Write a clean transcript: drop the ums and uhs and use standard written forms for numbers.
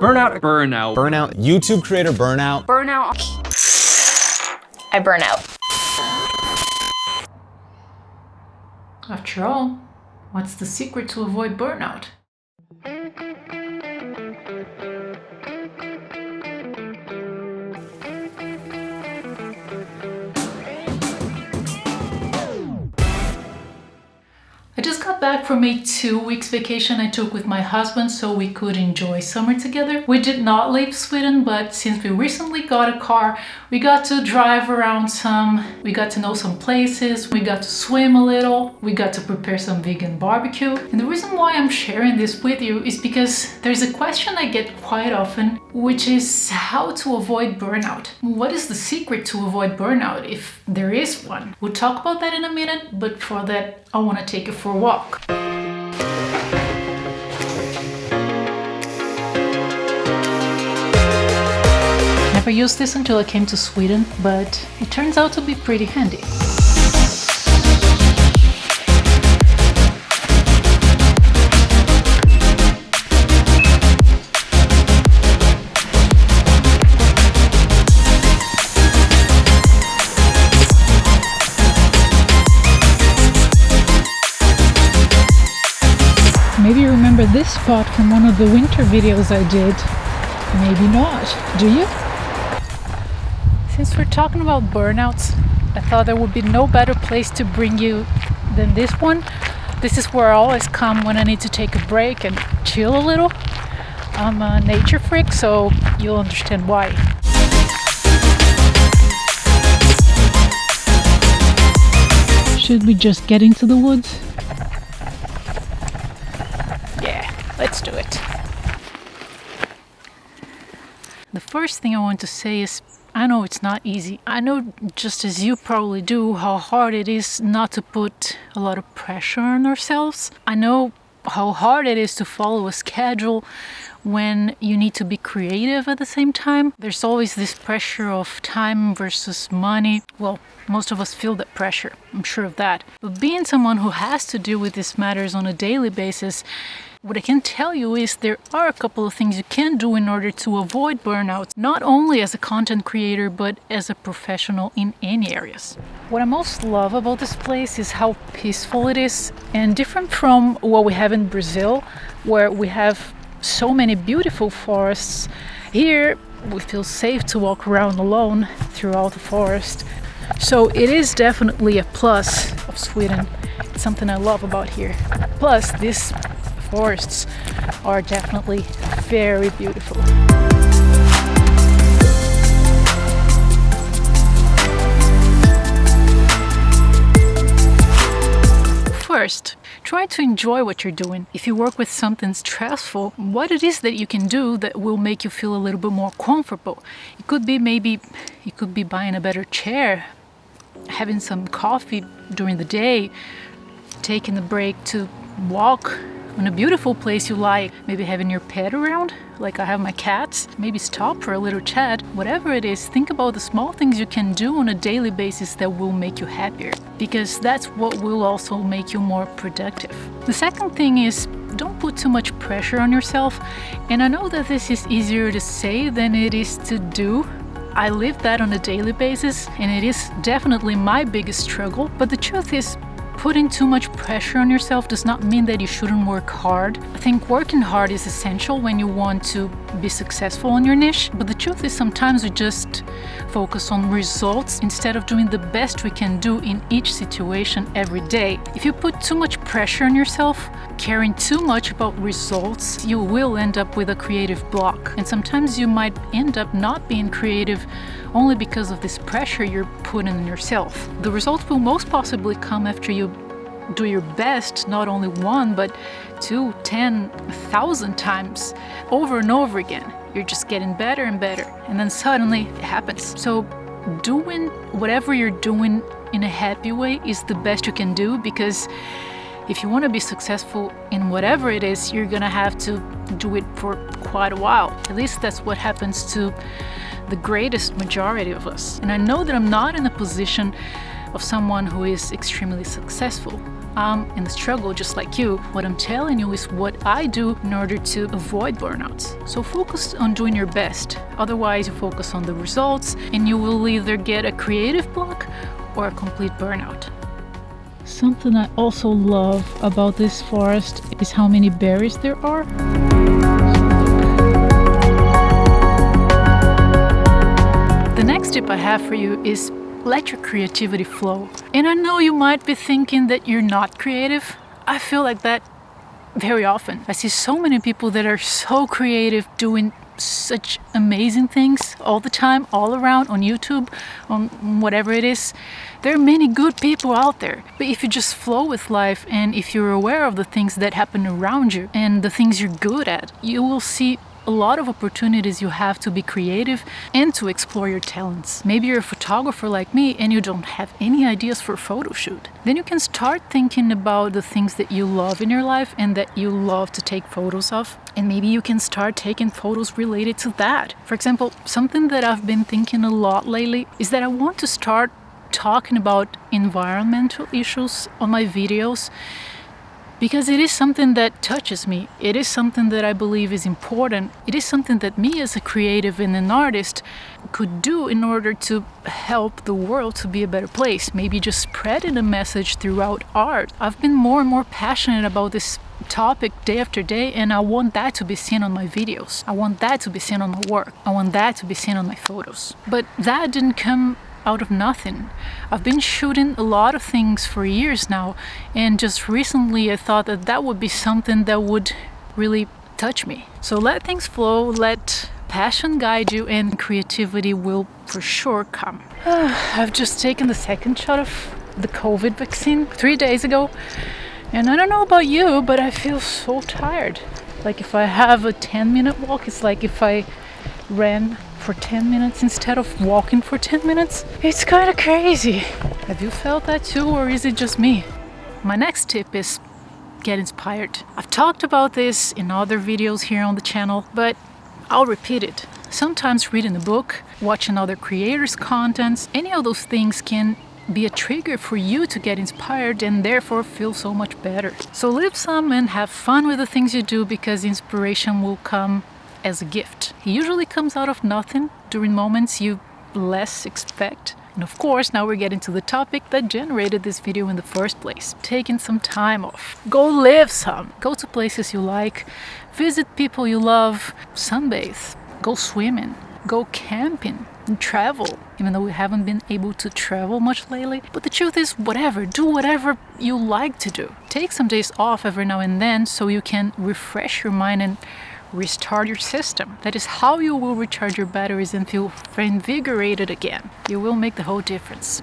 Burnout. Burnout. Burnout. YouTube creator burnout. Burnout. I burn out. After all, what's the secret to avoid burnout? I just got back from a 2-week vacation I took with my husband so we could enjoy summer together. We did not leave Sweden, but since we recently got a car, we got to drive around some, we got to know some places, we got to swim a little, we got to prepare some vegan barbecue. And the reason why I'm sharing this with you is because there's a question I get quite often, which is how to avoid burnout. What is the secret to avoid burnout, if there is one? We'll talk about that in a minute, but for that, I want to take you for a walk. Never used this until I came to Sweden, but it turns out to be pretty handy. Maybe you remember this spot from one of the winter videos I did. Maybe not. Do you? Since we're talking about burnouts, I thought there would be no better place to bring you than this one. This is where I always come when I need to take a break and chill a little. I'm a nature freak, so you'll understand why. Should we just get into the woods? Let's do it. The first thing I want to say is, I know it's not easy. I know, just as you probably do, how hard it is not to put a lot of pressure on ourselves. I know how hard it is to follow a schedule when you need to be creative at the same time. There's always this pressure of time versus money. Well, most of us feel that pressure, I'm sure of that. But being someone who has to deal with these matters on a daily basis, what I can tell you is there are a couple of things you can do in order to avoid burnout, not only as a content creator, but as a professional in any areas. What I most love about this place is how peaceful it is, and different from what we have in Brazil, where we have so many beautiful forests. Here, we feel safe to walk around alone throughout the forest. So it is definitely a plus of Sweden. It's something I love about here. Plus, these forests are definitely very beautiful. First, try to enjoy what you're doing. If you work with something stressful, what it is that you can do that will make you feel a little bit more comfortable. It could be buying a better chair, having some coffee during the day, taking a break to walk in a beautiful place you like, maybe having your pet around, like I have my cats, maybe stop for a little chat. Whatever it is, think about the small things you can do on a daily basis that will make you happier, because that's what will also make you more productive. The second thing is, don't put too much pressure on yourself. And I know that this is easier to say than it is to do. I live that on a daily basis, and it is definitely my biggest struggle. But the truth is, putting too much pressure on yourself does not mean that you shouldn't work hard. I think working hard is essential when you want to be successful in your niche, but the truth is sometimes we just focus on results instead of doing the best we can do in each situation every day. If you put too much pressure on yourself, caring too much about results, you will end up with a creative block. And sometimes you might end up not being creative only because of this pressure you're putting on yourself. The result will most possibly come after you do your best, not only one, but 2, 10, 1,000 times, over and over again. You're just getting better and better, and then suddenly it happens. So doing whatever you're doing in a happy way is the best you can do, because if you want to be successful in whatever it is, you're gonna have to do it for quite a while. At least that's what happens to the greatest majority of us. And I know that I'm not in a position of someone who is extremely successful, I'm in the struggle just like you. What I'm telling you is what I do in order to avoid burnouts. So focus on doing your best. Otherwise, you focus on the results and you will either get a creative block or a complete burnout. Something I also love about this forest is how many berries there are. The next tip I have for you is let your creativity flow. And I know you might be thinking that you're not creative. I feel like that very often. I see so many people that are so creative doing such amazing things all the time, all around, on YouTube, on whatever it is. There are many good people out there. But if you just flow with life and if you're aware of the things that happen around you and the things you're good at, you will see a lot of opportunities you have to be creative and to explore your talents. Maybe you're a photographer like me and you don't have any ideas for a photo shoot. Then you can start thinking about the things that you love in your life and that you love to take photos of. And maybe you can start taking photos related to that. For example, something that I've been thinking a lot lately is that I want to start talking about environmental issues on my videos, because it is something that touches me. It is something that I believe is important. It is something that me as a creative and an artist could do in order to help the world to be a better place. Maybe just spreading a message throughout art. I've been more and more passionate about this topic day after day, and I want that to be seen on my videos. I want that to be seen on my work. I want that to be seen on my photos. But that didn't come out of nothing. I've been shooting a lot of things for years now, and just recently I thought that that would be something that would really touch me. So let things flow, let passion guide you, and creativity will for sure come. I've just taken the second shot of the COVID vaccine 3 days ago, and I don't know about you, but I feel so tired. Like if I have a 10-minute walk, it's like if I ran for 10 minutes instead of walking for 10 minutes. It's kind of crazy. Have you felt that too, or is it just me? My next tip is get inspired. I've talked about this in other videos here on the channel, but I'll repeat it. Sometimes reading a book, watching other creators' contents, any of those things can be a trigger for you to get inspired and therefore feel so much better. So live some and have fun with the things you do, because inspiration will come as a gift. It usually comes out of nothing during moments you less expect. And of course, now we're getting to the topic that generated this video in the first place. Taking some time off. Go live some. Go to places you like. Visit people you love. Sunbathe. Go swimming. Go camping. And travel. Even though we haven't been able to travel much lately. But the truth is, whatever. Do whatever you like to do. Take some days off every now and then so you can refresh your mind and restart your system. That is how you will recharge your batteries and feel reinvigorated again. You will make the whole difference.